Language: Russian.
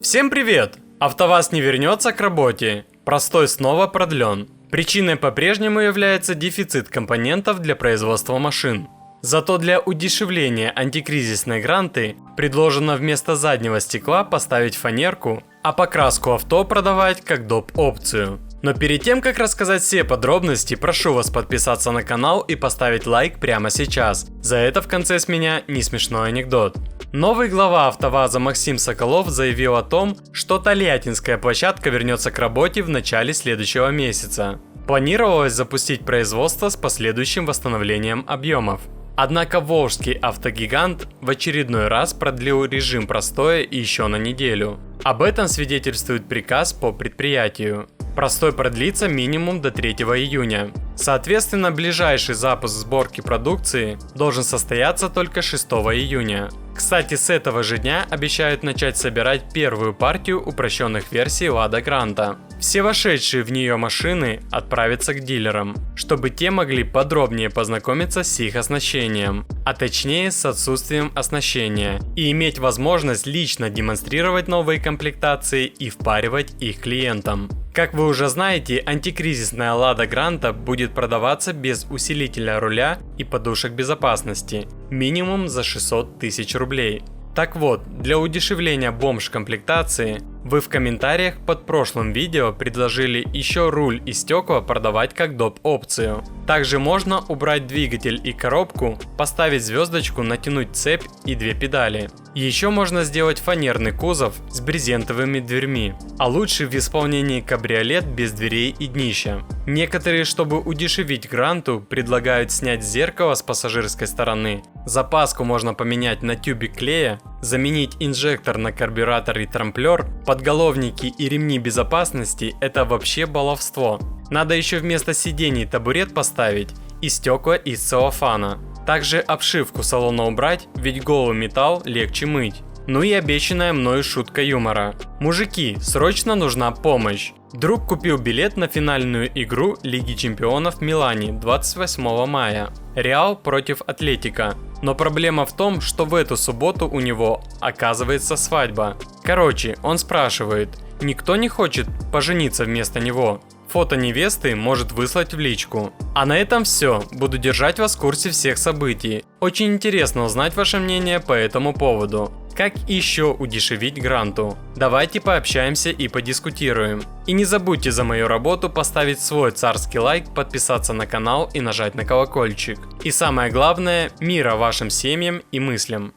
Всем привет! АвтоВАЗ не вернется к работе. Простой снова продлен. Причиной по-прежнему является дефицит компонентов для производства машин. Зато для удешевления антикризисной гранты предложено вместо заднего стекла поставить фанерку, а покраску авто продавать как доп. Опцию. Но перед тем, как рассказать все подробности, прошу вас подписаться на канал и поставить лайк прямо сейчас. За это в конце с меня не смешной анекдот. Новый глава АвтоВАЗа Максим Соколов заявил о том, что Тольяттинская площадка вернется к работе в начале следующего месяца. Планировалось запустить производство с последующим восстановлением объемов. Однако волжский автогигант в очередной раз продлил режим простоя еще на неделю. Об этом свидетельствует приказ по предприятию. Простой продлится минимум до 3 июня. Соответственно, ближайший запуск сборки продукции должен состояться только 6 июня. Кстати, с этого же дня обещают начать собирать первую партию упрощенных версий Лада Гранта. Все вошедшие в нее машины отправятся к дилерам, чтобы те могли подробнее познакомиться с их оснащением, а точнее с отсутствием оснащения, и иметь возможность лично демонстрировать новые комплектации и впаривать их клиентам. Как вы уже знаете, антикризисная Лада Гранта будет продаваться без усилителя руля и подушек безопасности, минимум за 600 тысяч рублей. Так вот, для удешевления бомж-комплектации, вы в комментариях под прошлым видео предложили еще руль и стекла продавать как доп. Опцию. Также можно убрать двигатель и коробку, поставить звездочку, натянуть цепь и две педали. Еще можно сделать фанерный кузов с брезентовыми дверьми, а лучше в исполнении кабриолет без дверей и днища. Некоторые, чтобы удешевить Гранту, предлагают снять зеркало с пассажирской стороны, запаску можно поменять на тюбик клея, заменить инжектор на карбюратор и трамплер, подголовники и ремни безопасности – это вообще баловство. Надо еще вместо сидений табурет поставить и стекла из целлофана. Также обшивку салона убрать, ведь голый металл легче мыть. Ну и обещанная мною шутка юмора. Мужики, срочно нужна помощь. Друг купил билет на финальную игру Лиги Чемпионов в Милане 28 мая. Реал против Атлетико. Но проблема в том, что в эту субботу у него оказывается свадьба. Короче, он спрашивает, никто не хочет пожениться вместо него? Фото невесты может выслать в личку. А на этом все. Буду держать вас в курсе всех событий. Очень интересно узнать ваше мнение по этому поводу. Как еще удешевить Гранту? Давайте пообщаемся и подискутируем. И не забудьте за мою работу поставить свой царский лайк, подписаться на канал и нажать на колокольчик. И самое главное, мира вашим семьям и мыслям.